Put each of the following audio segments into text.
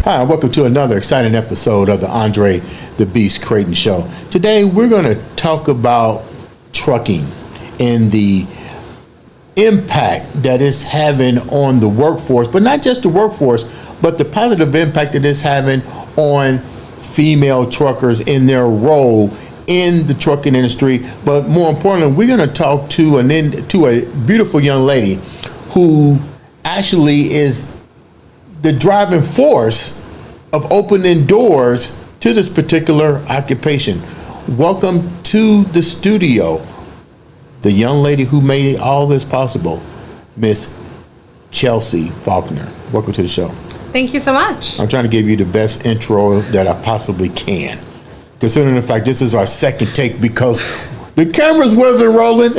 Hi, and welcome to another exciting episode of the Andre The Beast Crayton Show. Today, we're going to talk about trucking and the impact that it's having on the workforce, but not just the workforce, but the positive impact that it's having on female truckers in their role in the trucking industry. But more importantly, we're going to talk to a beautiful young lady who actually is the driving force of opening doors to this particular occupation. Welcome to the studio, the young lady who made all this possible, Miss Chelsea Faulkner. Welcome to the show. Thank you so much. I'm trying to give you the best intro that I possibly can, considering the fact this is our second take because the cameras wasn't rolling.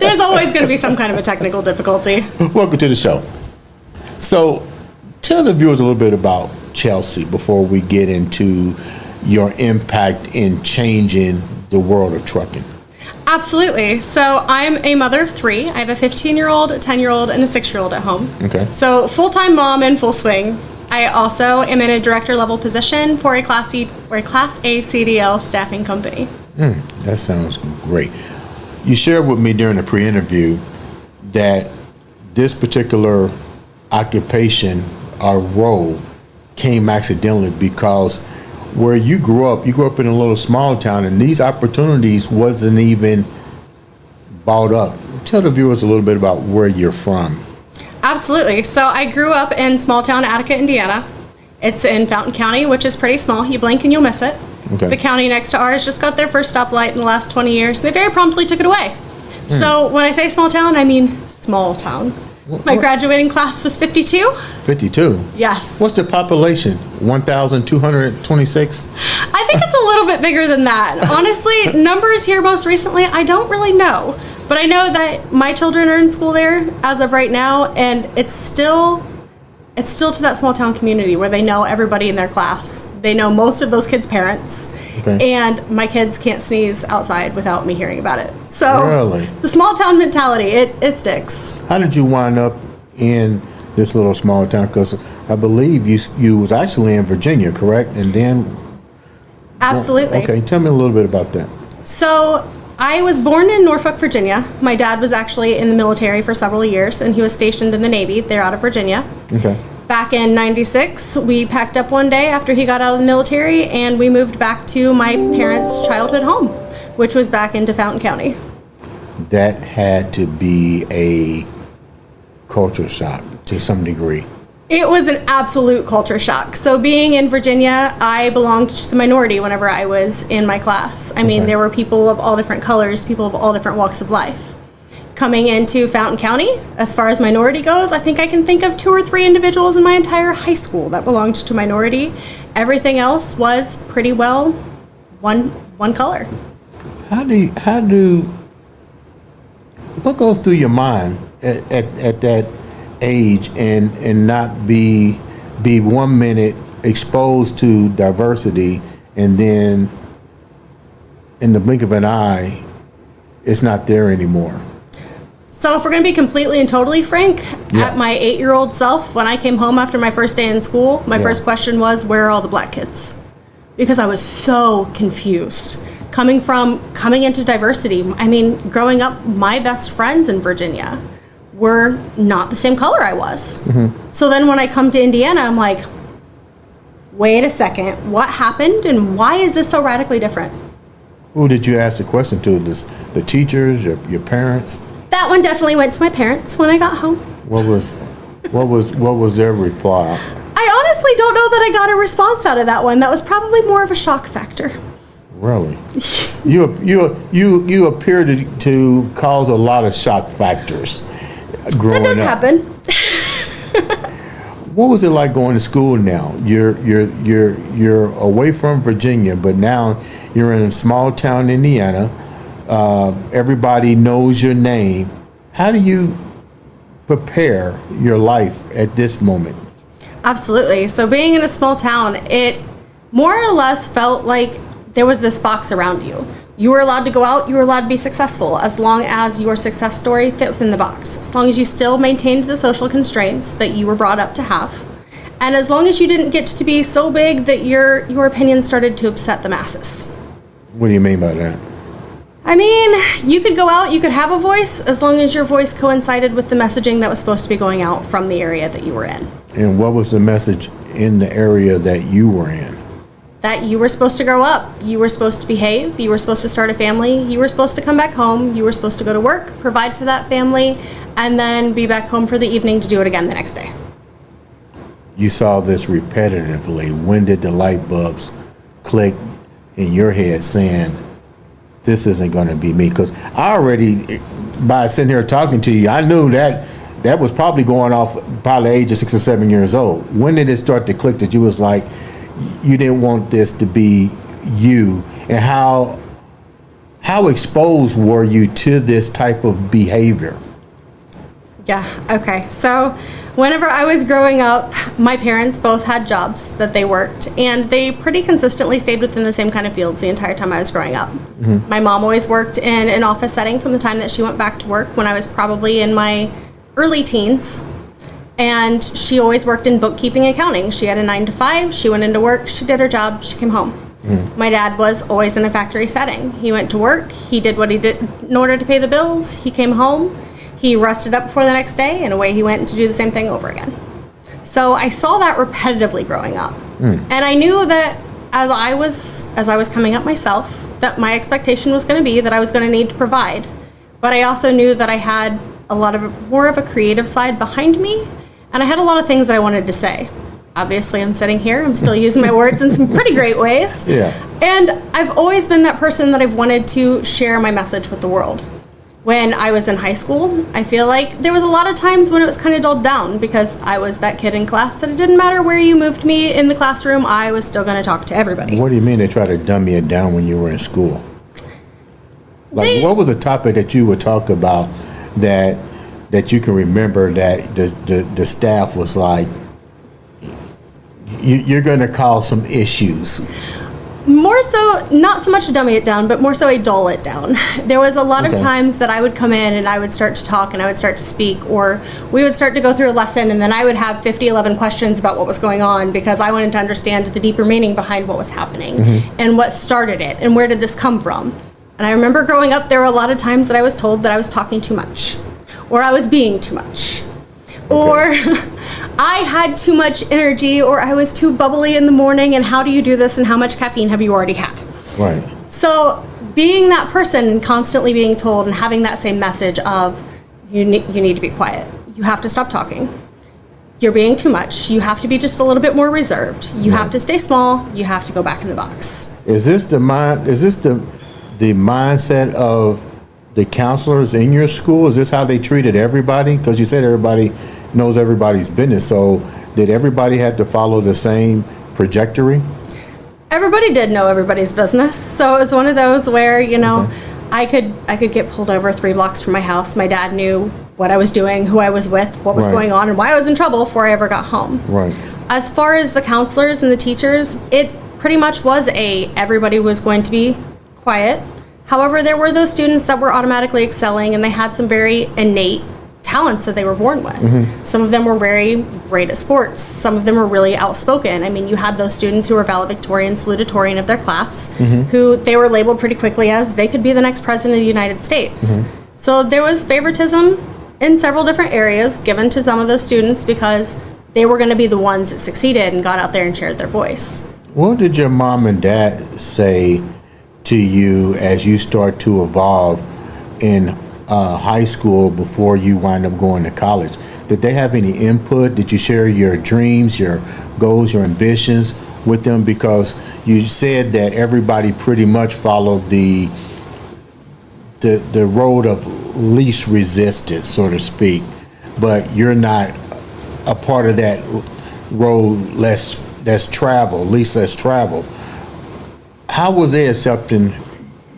There's always going to be some kind of a technical difficulty. Welcome to the show. So tell the viewers a little bit about Chelsea before we get into your impact in changing the world of trucking. Absolutely. So I'm a mother of three. I have a 15-year-old, a 10-year-old, and a 6-year-old at home. Okay. So full-time mom in full swing. I also am in a director level position for a Class A CDL staffing company. That sounds great. You shared with me during the pre-interview that this particular occupation or role came accidentally because where you grew up in a little small town and these opportunities wasn't even bought up. Tell the viewers a little bit about where you're from. Absolutely. So I grew up in small town Attica, Indiana. It's in Fountain County, which is pretty small. You blink and you'll miss it. Okay. The county next to ours just got their first stoplight in the last 20 years. They very promptly took it away. So when I say small town, I mean small town. My graduating class was 52. 52? Yes. What's the population? 1,226? I think it's a little bit bigger than that. Honestly, numbers here most recently, I don't really know. But I know that my children are in school there as of right now, and it's still to that small town community where they know everybody in their class. They know most of those kids' parents. Okay. And my kids can't sneeze outside without me hearing about it. So really? The small town mentality, it sticks. How did you wind up in this little small town? Because I believe you was actually in Virginia, correct? And then... Absolutely. Okay, tell me a little bit about that. So I was born in Norfolk, Virginia. My dad was actually in the military for several years, and he was stationed in the Navy. They're out of Virginia. Okay. Back in '96, we packed up one day after he got out of the military, and we moved back to my parents' childhood home, which was back into Fountain County. That had to be a culture shock to some degree. It was an absolute culture shock. So being in Virginia, I belonged to the minority whenever I was in my class. I mean, there were people of all different colors, people of all different walks of life. Coming into Fountain County, as far as minority goes, I think I can think of 2 or 3 individuals in my entire high school that belonged to minority. Everything else was pretty well one color. What goes through your mind at that age and not be 1 minute exposed to diversity and then in the blink of an eye it's not there anymore? So if we're going to be completely and totally frank, at my 8-year-old self, when I came home after my first day in school, my first question was, where are all the black kids? Because I was so confused. Coming into diversity, I mean, growing up, my best friends in Virginia were not the same color I was. Mm-hmm. So then when I come to Indiana, I'm like, wait a second, what happened and why is this so radically different? Who did you ask the question to? The teachers, your parents? That one definitely went to my parents when I got home. What was their reply? I honestly don't know that I got a response out of that one. That was probably more of a shock factor. Really? You appear to cause a lot of shock factors growing up. That does happen. What was it like going to school now? You're away from Virginia, but now you're in a small town, Indiana. Everybody knows your name. How do you prepare your life at this moment? Absolutely. So being in a small town, it more or less felt like there was this box around you. You were allowed to go out, you were allowed to be successful as long as your success story fit within the box. As long as you still maintained the social constraints that you were brought up to have. And as long as you didn't get to be so big that your opinion started to upset the masses. What do you mean by that? I mean, you could go out, you could have a voice, as long as your voice coincided with the messaging that was supposed to be going out from the area that you were in. And what was the message in the area that you were in? That you were supposed to grow up, you were supposed to behave, you were supposed to start a family, you were supposed to come back home, you were supposed to go to work, provide for that family, and then be back home for the evening to do it again the next day. You saw this repetitively. When did the light bulbs click in your head saying, this isn't going to be me? Because I already, by sitting here talking to you, I knew that was probably going off by the age of 6 or 7 years old. When did it start to click that you was like, you didn't want this to be you? And how exposed were you to this type of behavior? Yeah, okay. So whenever I was growing up, my parents both had jobs that they worked, and they pretty consistently stayed within the same kind of fields the entire time I was growing up. Mm-hmm. My mom always worked in an office setting from the time that she went back to work when I was probably in my early teens. And she always worked in bookkeeping and accounting. She had a 9 to 5. She went into work. She did her job. She came home. Mm. My dad was always in a factory setting. He went to work. He did what he did in order to pay the bills. He came home. He rested up for the next day, and away he went to do the same thing over again. So I saw that repetitively growing up. Mm. And I knew that as I was coming up myself, that my expectation was going to be that I was going to need to provide. But I also knew that I had more of a creative side behind me. And I had a lot of things that I wanted to say. Obviously, I'm sitting here. I'm still using my words in some pretty great ways. Yeah. And I've always been that person that I've wanted to share my message with the world. When I was in high school, I feel like there was a lot of times when it was kind of dulled down because I was that kid in class that it didn't matter where you moved me in the classroom, I was still going to talk to everybody. What do you mean they try to dumb you down when you were in school? What was a topic that you would talk about that you can remember that the staff was like, you're going to cause some issues? More so, not so much to dummy it down, but more so a dull it down. There was a lot of times that I would come in and I would start to talk and I would start to speak, or we would start to go through a lesson and then I would have 11 questions about what was going on because I wanted to understand the deeper meaning behind what was happening and what started it and where did this come from. And I remember growing up, there were a lot of times that I was told that I was talking too much, or I was being too much, or I had too much energy, or I was too bubbly in the morning, and how do you do this, and how much caffeine have you already had? Right. So being that person and constantly being told and having that same message of you need to be quiet, you have to stop talking, you're being too much, you have to be just a little bit more reserved, you have to stay small, you have to go back in the box. Is this the mindset of the counselors in your school? Is this how they treated everybody? Because you said everybody knows everybody's business. So did everybody have to follow the same trajectory? Everybody did know everybody's business. So it was one of those where, I could get pulled over 3 blocks from my house. My dad knew what I was doing, who I was with, what was going on, and why I was in trouble before I ever got home. Right. As far as the counselors and the teachers, it pretty much was everybody was going to be quiet. However, there were those students that were automatically excelling and they had some very innate talents that they were born with. Mm-hmm. Some of them were very great at sports. Some of them were really outspoken. I mean, you had those students who were valedictorian, salutatorian of their class, who they were labeled pretty quickly as they could be the next president of the United States. Mm-hmm. So there was favoritism in several different areas given to some of those students because they were going to be the ones that succeeded and got out there and shared their voice. What did your mom and dad say to you as you start to evolve in high school before you wind up going to college? Did they have any input? Did you share your dreams, your goals, your ambitions with them? Because you said that everybody pretty much followed the road of least resistance, so to speak, but you're not a part of that road less traveled, least less traveled. How was they accepting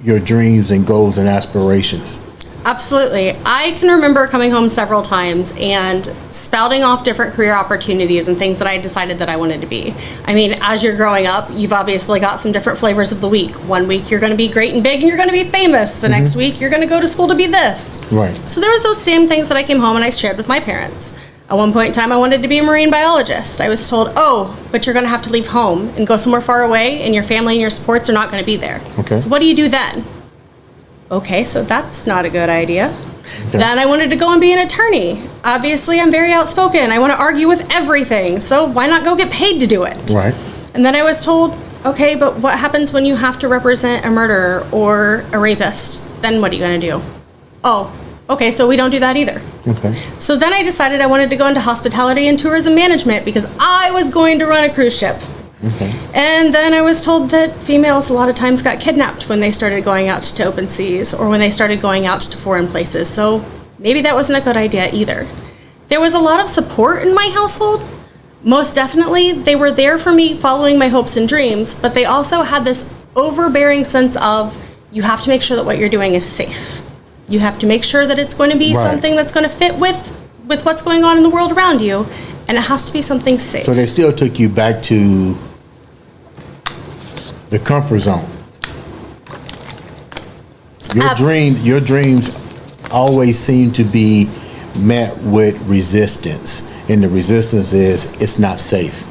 your dreams and goals and aspirations? Absolutely. I can remember coming home several times and spouting off different career opportunities and things that I decided that I wanted to be. I mean, as you're growing up, you've obviously got some different flavors of the week. One week you're going to be great and big and you're going to be famous. The next week you're going to go to school to be this. Right. So there was those same things that I came home and I shared with my parents. At one point in time, I wanted to be a marine biologist. I was told, oh, but you're going to have to leave home and go somewhere far away, and your family and your supports are not going to be there. Okay. So what do you do then? Okay, so that's not a good idea. Okay. Then I wanted to go and be an attorney. Obviously, I'm very outspoken. I want to argue with everything, so why not go get paid to do it? Right. And then I was told, okay, but what happens when you have to represent a murderer or a rapist? Then what are you going to do? Oh, okay, so we don't do that either. Okay. So then I decided I wanted to go into hospitality and tourism management because I was going to run a cruise ship. Okay. And then I was told that females a lot of times got kidnapped when they started going out to open seas or when they started going out to foreign places. So maybe that wasn't a good idea either. There was a lot of support in my household. Most definitely, they were there for me following my hopes and dreams, but they also had this overbearing sense of you have to make sure that what you're doing is safe. You have to make sure that it's going to be something that's going to fit with what's going on in the world around you, and it has to be something safe. So they still took you back to the comfort zone. Your dreams always seem to be met with resistance, and the resistance is it's not safe.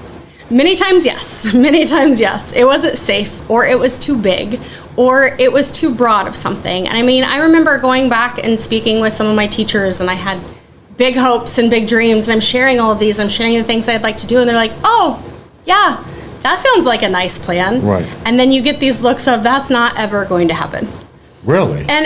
Many times, yes. Many times, yes. It wasn't safe, or it was too big, or it was too broad of something. And I mean, I remember going back and speaking with some of my teachers, and I had big hopes and big dreams, and I'm sharing all of these. I'm sharing the things I'd like to do, and they're like, oh, yeah, that sounds like a nice plan. Right. And then you get these looks of, that's not ever going to happen. Really? And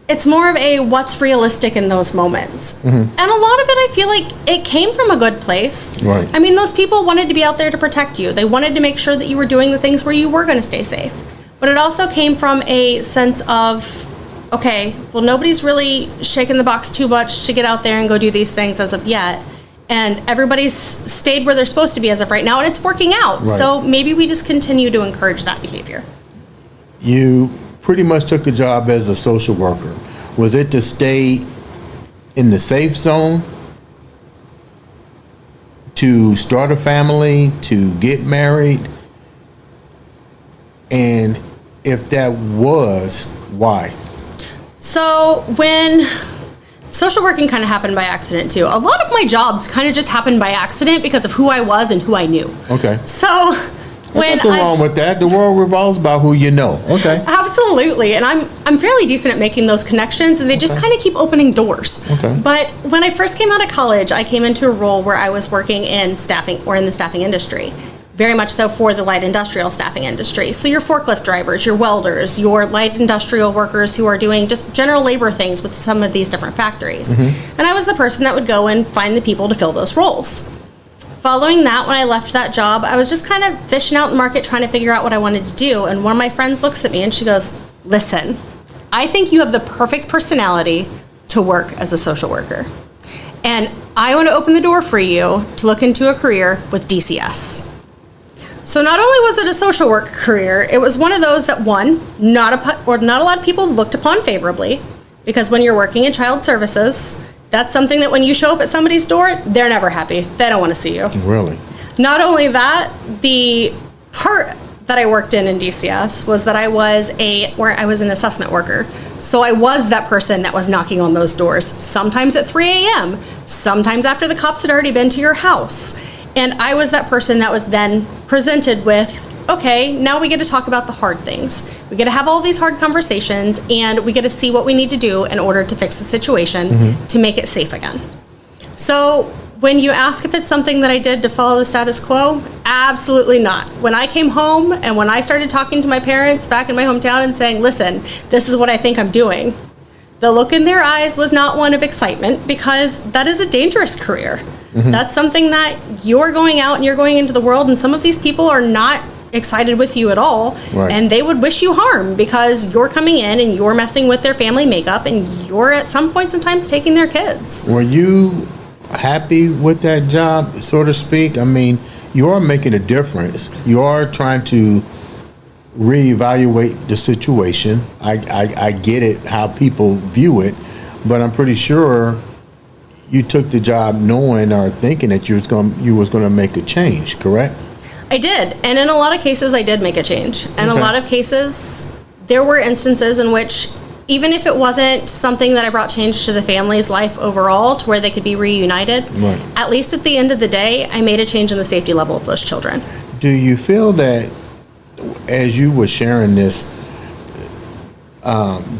it's more of a what's realistic in those moments. And a lot of it, I feel like it came from a good place. Right. I mean, those people wanted to be out there to protect you. They wanted to make sure that you were doing the things where you were going to stay safe. But it also came from a sense of, okay, well, nobody's really shaking the box too much to get out there and go do these things as of yet. And everybody's stayed where they're supposed to be as of right now, and it's working out. Right. So maybe we just continue to encourage that behavior. You pretty much took a job as a social worker. Was it to stay in the safe zone, to start a family, to get married? And if that was, why? So when social working kind of happened by accident too. A lot of my jobs kind of just happened by accident because of who I was and who I knew. Okay. So There's nothing wrong with that. The world revolves about who you know. Okay. Absolutely. And I'm fairly decent at making those connections, and they just kind of keep opening doors. Okay. But when I first came out of college, I came into a role where I was working in staffing or in the staffing industry. Very much so for the light industrial staffing industry. So your forklift drivers, your welders, your light industrial workers who are doing just general labor things with some of these different factories. And I was the person that would go and find the people to fill those roles. Following that, when I left that job, I was just kind of fishing out the market trying to figure out what I wanted to do. And one of my friends looks at me and she goes, listen, I think you have the perfect personality to work as a social worker. And I want to open the door for you to look into a career with DCS. So not only was it a social work career, it was one of those that, one, not a lot of people looked upon favorably, because when you're working in child services, that's something that when you show up at somebody's door, they're never happy. They don't want to see you. Really? Not only that, the part that I worked in DCS was that I was an assessment worker. So I was that person that was knocking on those doors, sometimes at 3 a.m., sometimes after the cops had already been to your house. And I was that person that was then presented with, okay, now we get to talk about the hard things. We get to have all these hard conversations, and we get to see what we need to do in order to fix the situation to make it safe again. So when you ask if it's something that I did to follow the status quo, absolutely not. When I came home and when I started talking to my parents back in my hometown and saying, listen, this is what I think I'm doing, the look in their eyes was not one of excitement, because that is a dangerous career. That's something that you're going out and you're going into the world, and some of these people are not excited with you at all. Right. And they would wish you harm because you're coming in and you're messing with their family makeup, and you're at some points in times taking their kids. Were you happy with that job, so to speak? I mean, you are making a difference. You are trying to reevaluate the situation. I get it, how people view it, but I'm pretty sure you took the job knowing or thinking that you was going to make a change, correct? I did. And in a lot of cases, I did make a change. And Okay. a lot of cases, there were instances in which, even if it wasn't something that I brought change to the family's life overall, to where they could be reunited, Right. at least at the end of the day, I made a change in the safety level of those children. Do you feel that as you were sharing this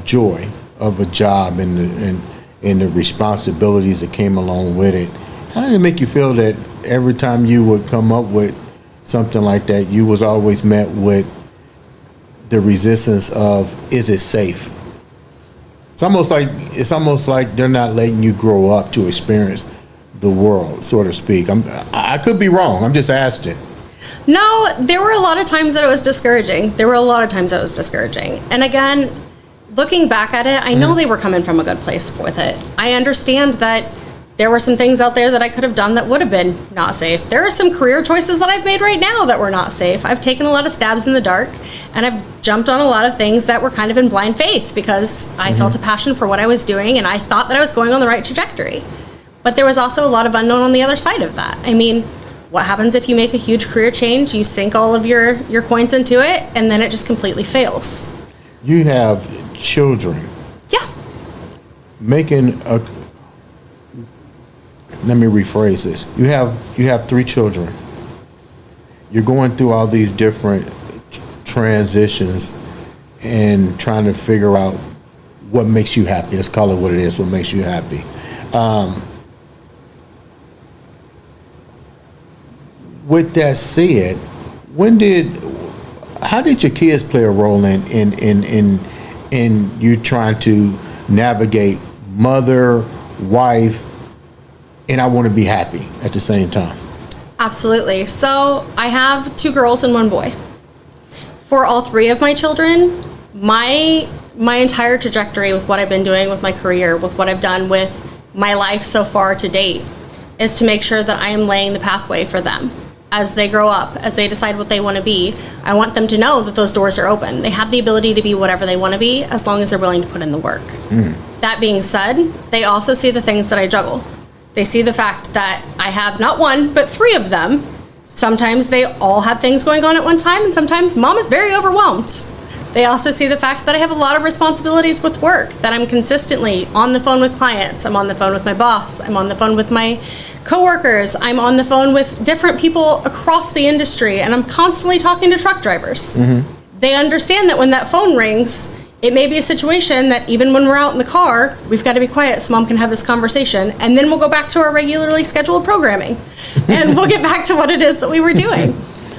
joy of a job and the responsibilities that came along with it, how did it make you feel that every time you would come up with something like that, you was always met with the resistance of, is it safe? It's almost like they're not letting you grow up to experience the world, so to speak. I could be wrong. I'm just asking. No, there were a lot of times that it was discouraging. And again, looking back at it, I know they were coming from a good place with it. I understand that there were some things out there that I could have done that would have been not safe. There are some career choices that I've made right now that were not safe. I've taken a lot of stabs in the dark, and I've jumped on a lot of things that were kind of in blind faith because I felt a passion for what I was doing, and I thought that I was going on the right trajectory. But there was also a lot of unknown on the other side of that. I mean, what happens if you make a huge career change, you sink all of your coins into it, and then it just completely fails? You have children. Yeah. Let me rephrase this. You have 3 children. You're going through all these different transitions and trying to figure out what makes you happy. Let's call it what it is, what makes you happy. With that said, how did your kids play a role in you trying to navigate mother, wife, and I want to be happy at the same time? Absolutely. So I have 2 girls and 1 boy. For all 3 of my children, my entire trajectory with what I've been doing with my career, with what I've done with my life so far to date, is to make sure that I am laying the pathway for them. As they grow up, as they decide what they want to be, I want them to know that those doors are open. They have the ability to be whatever they want to be as long as they're willing to put in the work. That being said, they also see the things that I juggle. They see the fact that I have not 1, but 3 of them. Sometimes they all have things going on at one time, and sometimes mom is very overwhelmed. They also see the fact that I have a lot of responsibilities with work, that I'm consistently on the phone with clients, I'm on the phone with my boss, I'm on the phone with my coworkers, I'm on the phone with different people across the industry, and I'm constantly talking to truck drivers. They understand that when that phone rings, it may be a situation that even when we're out in the car, we've got to be quiet so mom can have this conversation, and then we'll go back to our regularly scheduled programming, and we'll get back to what it is that we were doing.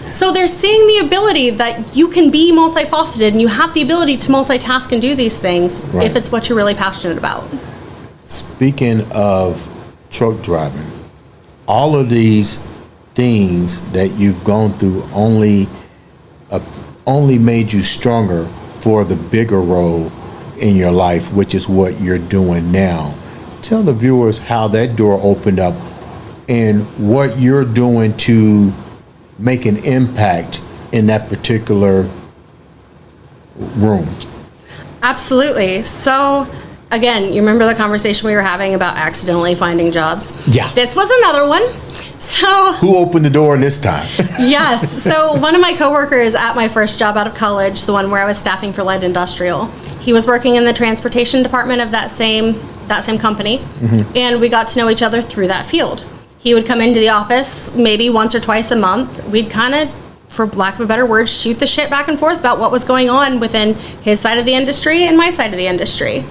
So they're seeing the ability that you can be multifaceted, and you have the ability to multitask and do these things if it's what you're really passionate about. Speaking of truck driving, all of these things that you've gone through only made you stronger for the bigger role in your life, which is what you're doing now. Tell the viewers how that door opened up and what you're doing to make an impact in that particular room. Absolutely. So, again, you remember the conversation we were having about accidentally finding jobs? Yeah. This was another one. So, Who opened the door this time? yes. So one of my coworkers at my first job out of college, the one where I was staffing for light industrial, he was working in the transportation department of that same company, and we got to know each other through that field. He would come into the office maybe once or twice a month. We'd kind of, for lack of a better word, shoot the shit back and forth about what was going on within his side of the industry and my side of the industry.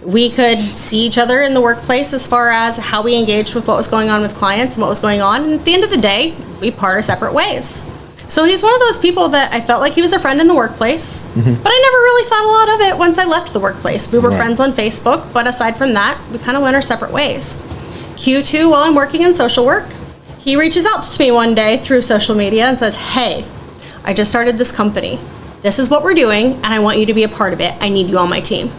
We could see each other in the workplace as far as how we engaged with what was going on with clients and what was going on. And at the end of the day, we part our separate ways. So he's one of those people that I felt like he was a friend in the workplace, but I never really thought a lot of it once I left the workplace. We were friends on Facebook, but aside from that, we kind of went our separate ways. Q2, while I'm working in social work, he reaches out to me one day through social media and says, "Hey, I just started this company. This is what we're doing, and I want you to be a part of it. I need you on my team."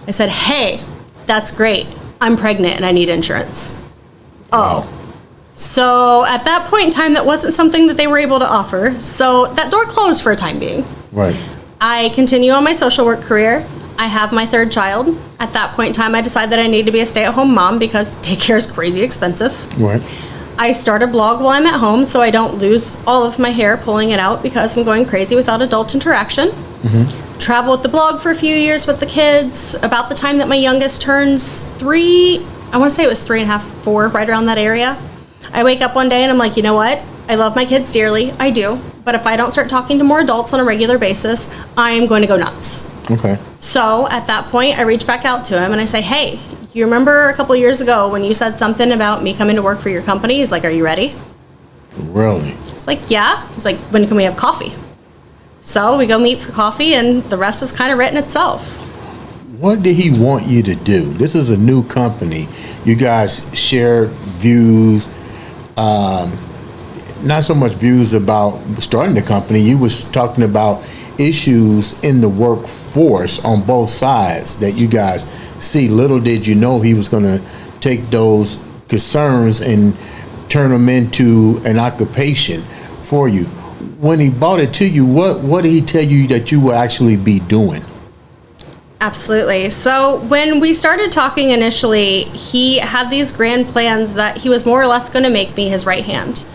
I said, "Hey, that's great. I'm pregnant and I need insurance." Oh. So at that point in time, that wasn't something that they were able to offer. So that door closed for a time being. Right. I continue on my social work career. I have my third child. At that point in time, I decided that I need to be a stay-at-home mom because daycare is crazy expensive. Right. I start a blog while I'm at home so I don't lose all of my hair pulling it out because I'm going crazy without adult interaction. Travel with the blog for a few years with the kids. About the time that my youngest turns 3, I want to say it was 3.5, 4, right around that area. I wake up one day and I'm like, you know what? I love my kids dearly. I do. But if I don't start talking to more adults on a regular basis, I am going to go nuts. Okay. So at that point, I reach back out to him and I say, hey, you remember a couple of years ago when you said something about me coming to work for your company? He's like, are you ready? Really? It's like, yeah. He's like, when can we have coffee? So we go meet for coffee and the rest is kind of written itself. What did he want you to do? This is a new company. You guys shared views, not so much views about starting the company. You was talking about issues in the workforce on both sides that you guys see. Little did you know he was going to take those concerns and turn them into an occupation for you. When he brought it to you, what did he tell you that you will actually be doing? Absolutely. So when we started talking initially, he had these grand plans that he was more or less going to make me his right hand.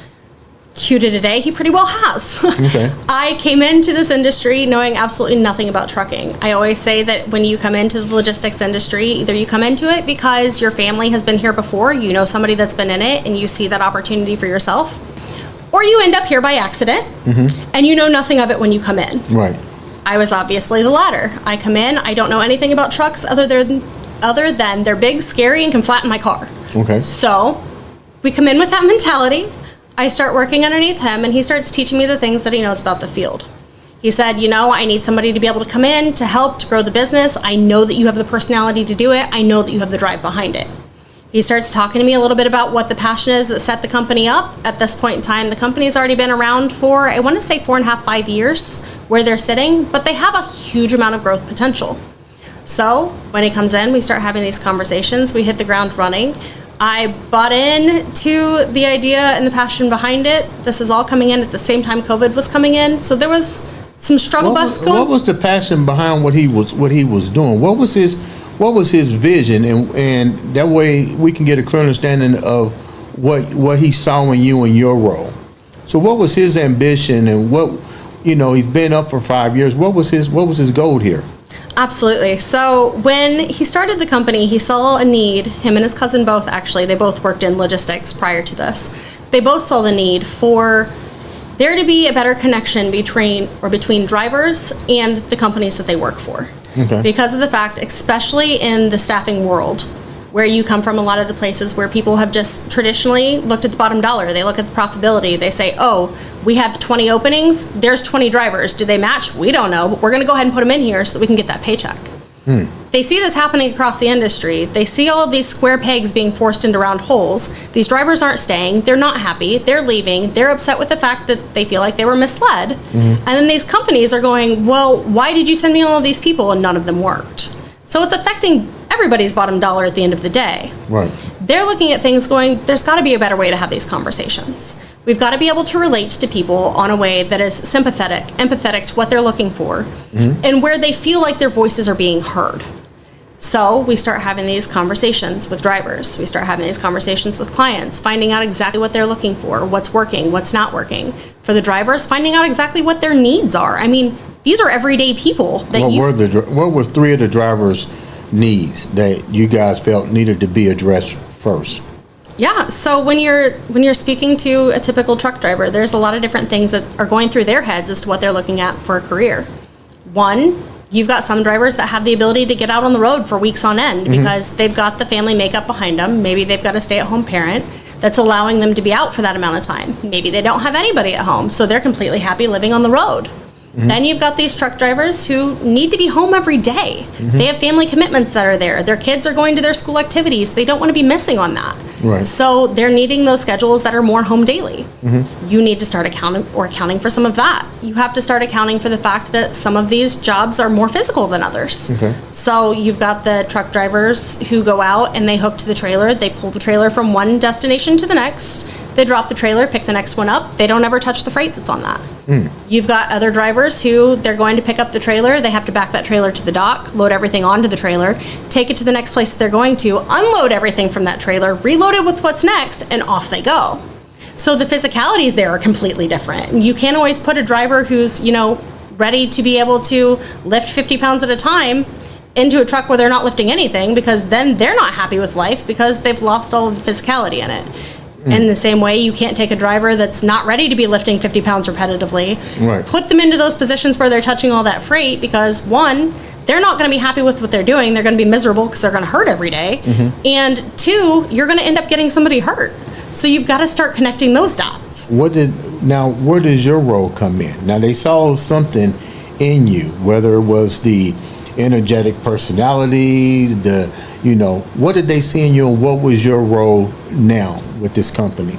Cue to today, he pretty well has. Okay. I came into this industry knowing absolutely nothing about trucking. I always say that when you come into the logistics industry, either you come into it because your family has been here before, you know somebody that's been in it, and you see that opportunity for yourself, or you end up here by accident, and you know nothing of it when you come in. Right. I was obviously the latter. I come in, I don't know anything about trucks other than they're big, scary, and can flatten my car. Okay. So we come in with that mentality. I start working underneath him, and he starts teaching me the things that he knows about the field. He said, you know, I need somebody to be able to come in, to help, to grow the business. I know that you have the personality to do it. I know that you have the drive behind it. He starts talking to me a little bit about what the passion is that set the company up. At this point in time, the company's already been around for, I want to say 4.5, 5 years where they're sitting, but they have a huge amount of growth potential. So when he comes in, we start having these conversations. We hit the ground running. I bought in to the idea and the passion behind it. This is all coming in at the same time COVID was coming in. So there was some struggle bus going. What was the passion behind what he was doing? What was his vision, and that way we can get a clear understanding of what he saw in you and your role. So what was his ambition, and what, you know, he's been up for 5 years. What was his goal here? Absolutely. So when he started the company, he saw a need, him and his cousin both actually, they both worked in logistics prior to this. They both saw the need for there to be a better connection between drivers and the companies that they work for. Okay. Because of the fact, especially in the staffing world, where you come from, a lot of the places where people have just traditionally looked at the bottom dollar. They look at the profitability. They say, oh, we have 20 openings. There's 20 drivers. Do they match? We don't know, but we're going to go ahead and put them in here so that we can get that paycheck. They see this happening across the industry. They see all of these square pegs being forced into round holes. These drivers aren't staying. They're not happy. They're leaving. They're upset with the fact that they feel like they were misled. And then these companies are going, well, why did you send me all of these people and none of them worked? So it's affecting everybody's bottom dollar at the end of the day. Right. They're looking at things going, there's got to be a better way to have these conversations. We've got to be able to relate to people on a way that is sympathetic, empathetic to what they're looking for, and where they feel like their voices are being heard. So we start having these conversations with drivers. We start having these conversations with clients, finding out exactly what they're looking for, what's working, what's not working. For the drivers, finding out exactly what their needs are. I mean, these are everyday people. What were 3 of the drivers' needs that you guys felt needed to be addressed first? Yeah, so when you're speaking to a typical truck driver, there's a lot of different things that are going through their heads as to what they're looking at for a career. One, you've got some drivers that have the ability to get out on the road for weeks on end because they've got the family makeup behind them. Maybe they've got a stay-at-home parent that's allowing them to be out for that amount of time. Maybe they don't have anybody at home, so they're completely happy living on the road. Then you've got these truck drivers who need to be home every day. They have family commitments that are there. Their kids are going to their school activities. They don't want to be missing on that. Right. So they're needing those schedules that are more home daily. You need to start accounting for some of that. You have to start accounting for the fact that some of these jobs are more physical than others. Okay. So you've got the truck drivers who go out and they hook to the trailer. They pull the trailer from one destination to the next. They drop the trailer, pick the next one up. They don't ever touch the freight that's on that. You've got other drivers who they're going to pick up the trailer. They have to back that trailer to the dock, load everything onto the trailer, take it to the next place they're going to, unload everything from that trailer, reload it with what's next, and off they go. So the physicalities there are completely different. You can't always put a driver who's, ready to be able to lift 50 pounds at a time into a truck where they're not lifting anything, because then they're not happy with life because they've lost all of the physicality in it. In the same way, you can't take a driver that's not ready to be lifting 50 pounds repetitively, put them into those positions where they're touching all that freight, because one, they're not going to be happy with what they're doing. They're going to be miserable because they're going to hurt every day. And two, you're going to end up getting somebody hurt. So you've got to start connecting those dots. Where does your role come in? Now, they saw something in you, whether it was the energetic personality, what did they see in you, and what was your role now with this company?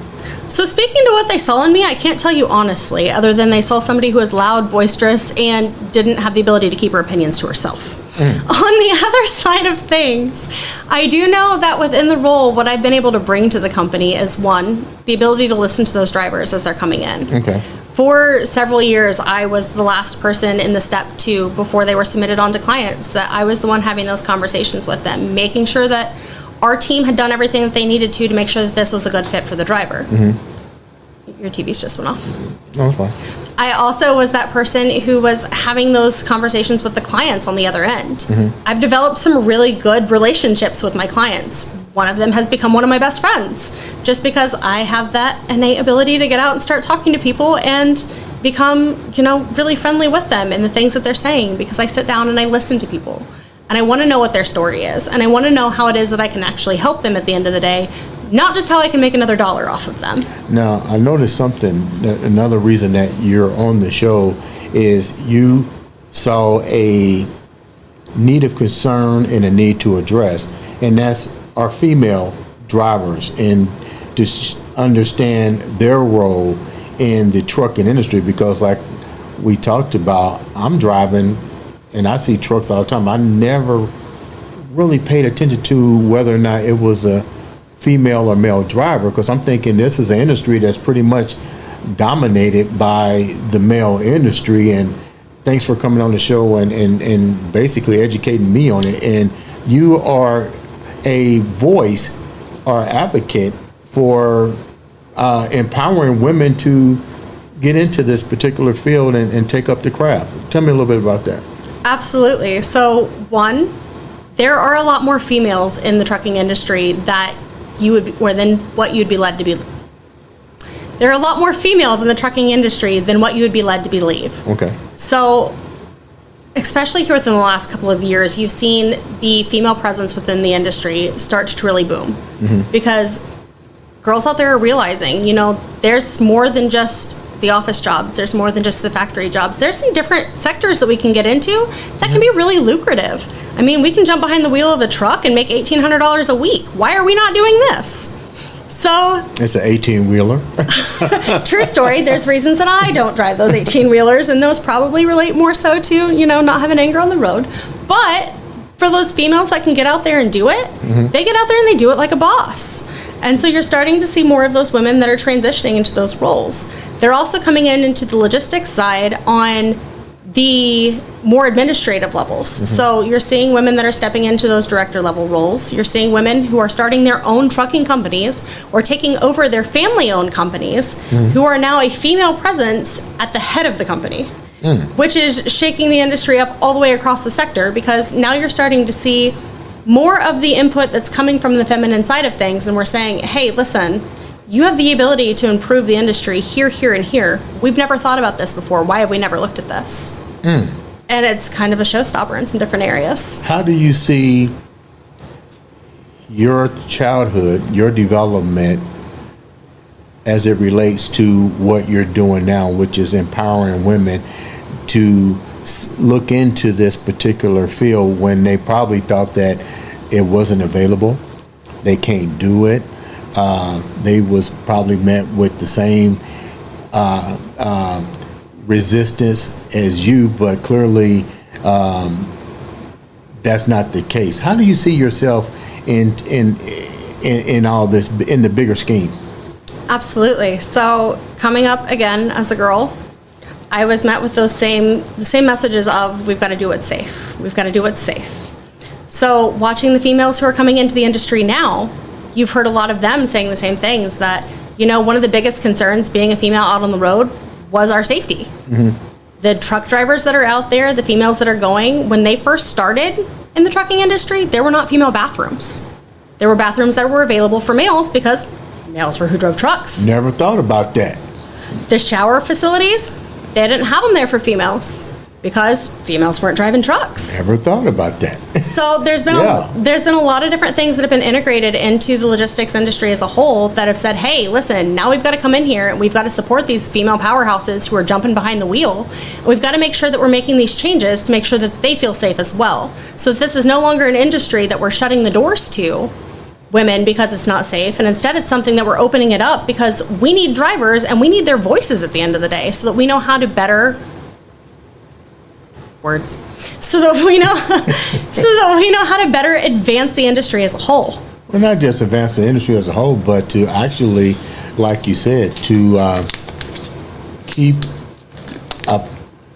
So speaking to what they saw in me, I can't tell you honestly, other than they saw somebody who was loud, boisterous, and didn't have the ability to keep her opinions to herself. On the other side of things, I do know that within the role, what I've been able to bring to the company is, one, the ability to listen to those drivers as they're coming in. Okay. For several years, I was the last person in the step two before they were submitted on to clients, that I was the one having those conversations with them, making sure that our team had done everything that they needed to make sure that this was a good fit for the driver. Your TV's just went off. No, it's fine. I also was that person who was having those conversations with the clients on the other end. I've developed some really good relationships with my clients. One of them has become one of my best friends, just because I have that innate ability to get out and start talking to people and become, really friendly with them and the things that they're saying, because I sit down and I listen to people. And I want to know what their story is. And I want to know how it is that I can actually help them at the end of the day, not just how I can make another dollar off of them. Now, I noticed something, another reason that you're on the show is you saw a need of concern and a need to address, and that's our female drivers, and to understand their role in the trucking industry, because like we talked about, I'm driving and I see trucks all the time. I never really paid attention to whether or not it was a female or male driver, because I'm thinking this is an industry that's pretty much dominated by the male industry. And thanks for coming on the show and basically educating me on it. And you are a voice or advocate for empowering women to get into this particular field and take up the craft. Tell me a little bit about that. Absolutely. So, one, there are a lot more females in the trucking industry than what you'd be led to be. There are a lot more females in the trucking industry than what you would be led to believe. Okay. So, especially here within the last couple of years, you've seen the female presence within the industry start to really boom. Because girls out there are realizing, there's more than just the office jobs. There's more than just the factory jobs. There's some different sectors that we can get into that can be really lucrative. I mean, we can jump behind the wheel of a truck and make $1,800 a week. Why are we not doing this? So it's an 18-wheeler. True story. There's reasons that I don't drive those 18-wheelers, and those probably relate more so to, not having anger on the road. But for those females that can get out there and do it, they get out there and they do it like a boss. And so you're starting to see more of those women that are transitioning into those roles. They're also coming into the logistics side on the more administrative levels. So you're seeing women that are stepping into those director level roles. You're seeing women who are starting their own trucking companies or taking over their family owned companies who are now a female presence at the head of the company, which is shaking the industry up all the way across the sector, because now you're starting to see more of the input that's coming from the feminine side of things. And we're saying, hey, listen, you have the ability to improve the industry here, here, and here. We've never thought about this before. Why have we never looked at this? And it's kind of a showstopper in some different areas. How do you see your childhood, your development, as it relates to what you're doing now, which is empowering women to look into this particular field when they probably thought that it wasn't available, they can't do it, they was probably met with the same resistance as you, but clearly that's not the case. How do you see yourself in all this, in the bigger scheme? Absolutely. So coming up again as a girl, I was met with the same messages of, we've got to do what's safe. We've got to do what's safe. So watching the females who are coming into the industry now, you've heard a lot of them saying the same things, that, one of the biggest concerns being a female out on the road was our safety. Mm-hmm. The truck drivers that are out there, the females that are going, when they first started in the trucking industry, there were not female bathrooms. There were bathrooms that were available for males because males were who drove trucks. Never thought about that. The shower facilities, they didn't have them there for females because females weren't driving trucks. Never thought about that. So there's been a lot of different things that have been integrated into the logistics industry as a whole that have said, hey, listen, now we've got to come in here and we've got to support these female powerhouses who are jumping behind the wheel. We've got to make sure that we're making these changes to make sure that they feel safe as well. So this is no longer an industry that we're shutting the doors to women because it's not safe, and instead it's something that we're opening it up because we need drivers and we need their voices at the end of the day so that we know how to better how to better advance the industry as a whole. And not just advance the industry as a whole, but to actually, like you said, to keep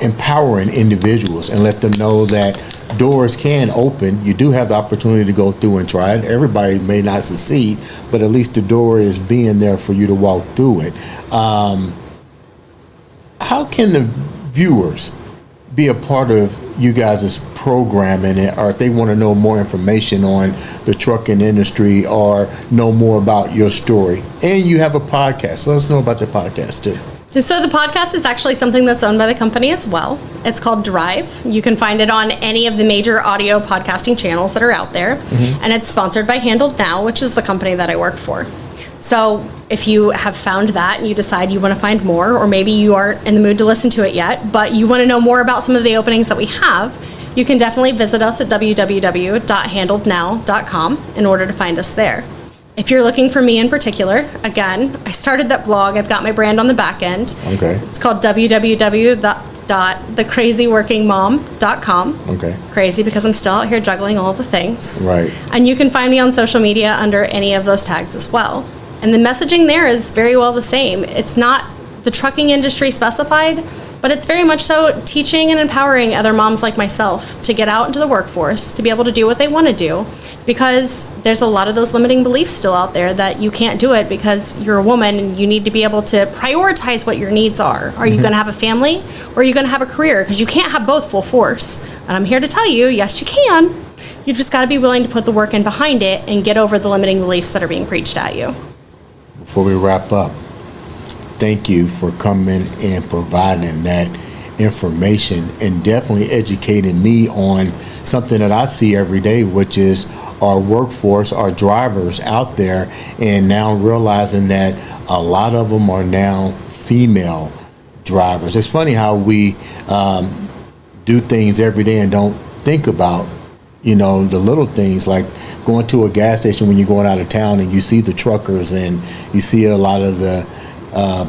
empowering individuals and let them know that doors can open. You do have the opportunity to go through and try it. Everybody may not succeed, but at least the door is being there for you to walk through it. How can the viewers be a part of you guys' programming, or if they want to know more information on the trucking industry or know more about your story? And you have a podcast. Let us know about the podcast too. So the podcast is actually something that's owned by the company as well. It's called Drive. You can find it on any of the major audio podcasting channels that are out there. Mm-hmm. And it's sponsored by Handled Now, which is the company that I work for. So if you have found that and you decide you want to find more, or maybe you aren't in the mood to listen to it yet, but you want to know more about some of the openings that we have, you can definitely visit us at www.handlednow.com in order to find us there. If you're looking for me in particular, again, I started that blog. I've got my brand on the back end. Okay. It's called www.thecrazyworkingmom.com. Okay. Crazy because I'm still out here juggling all the things. Right. And you can find me on social media under any of those tags as well. And the messaging there is very well the same. It's not the trucking industry specified, but it's very much so teaching and empowering other moms like myself to get out into the workforce, to be able to do what they want to do, because there's a lot of those limiting beliefs still out there that you can't do it because you're a woman and you need to be able to prioritize what your needs are. Are you going to have a family, or are you going to have a career? Because you can't have both full force. And I'm here to tell you, yes, you can. You've just got to be willing to put the work in behind it and get over the limiting beliefs that are being preached at you. Before we wrap up, thank you for coming and providing that information and definitely educating me on something that I see every day, which is our workforce, our drivers out there, and now realizing that a lot of them are now female drivers. It's funny how we do things every day and don't think about the little things, like going to a gas station when you're going out of town and you see the truckers and you see a lot of the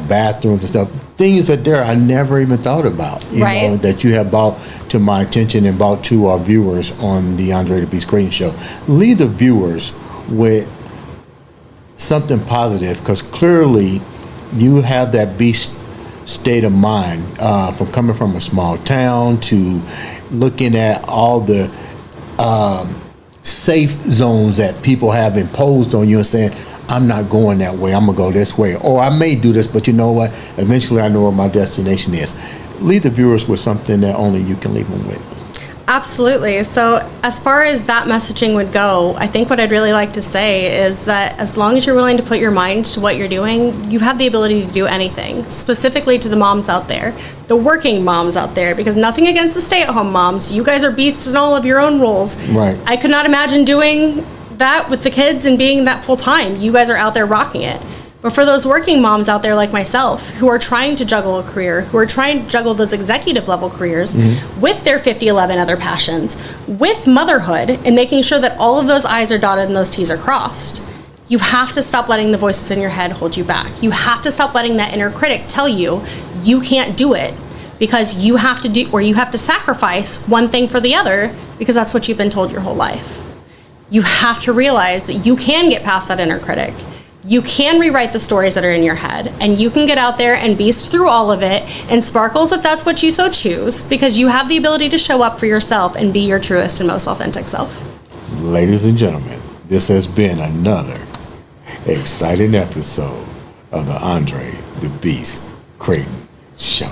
bathrooms and stuff, things that I never even thought about, that you have brought to my attention and brought to our viewers on the Andre The Beast Crayton show. Leave the viewers with something positive, because clearly you have that beast state of mind, from coming from a small town to looking at all the safe zones that people have imposed on you and saying, I'm not going that way, I'm going to go this way. Or I may do this, but you know what? Eventually I know where my destination is. Leave the viewers with something that only you can leave them with. Absolutely. So as far as that messaging would go, I think what I'd really like to say is that as long as you're willing to put your mind to what you're doing, you have the ability to do anything, specifically to the moms out there, the working moms out there, because nothing against the stay-at-home moms. You guys are beasts in all of your own roles. Right. I could not imagine doing that with the kids and being that full time. You guys are out there rocking it. But for those working moms out there like myself who are trying to juggle a career, who are trying to juggle those executive level careers with their 50-11 other passions, with motherhood, and making sure that all of those I's are dotted and those T's are crossed, you have to stop letting the voices in your head hold you back. You have to stop letting that inner critic tell you you can't do it, because you have to do, or you have to sacrifice one thing for the other, because that's what you've been told your whole life. You have to realize that you can get past that inner critic. You can rewrite the stories that are in your head, and you can get out there and beast through all of it, and sparkles if that's what you so choose, because you have the ability to show up for yourself and be your truest and most authentic self. Ladies and gentlemen, this has been another exciting episode of the Andre the Beast Crayton Show.